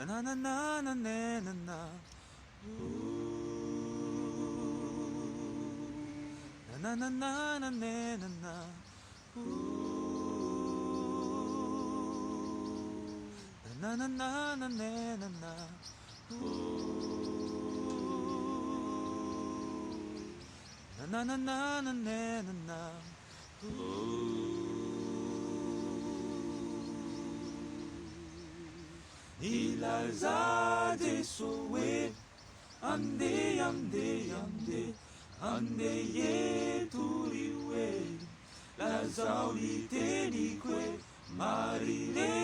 나나나나나나나 나나나나나나나 나나나나나나나 나나나나나나나 이랄자데 소에 안돼 안돼 안돼 안돼 예 두리웨 라자우리 테리que 마리레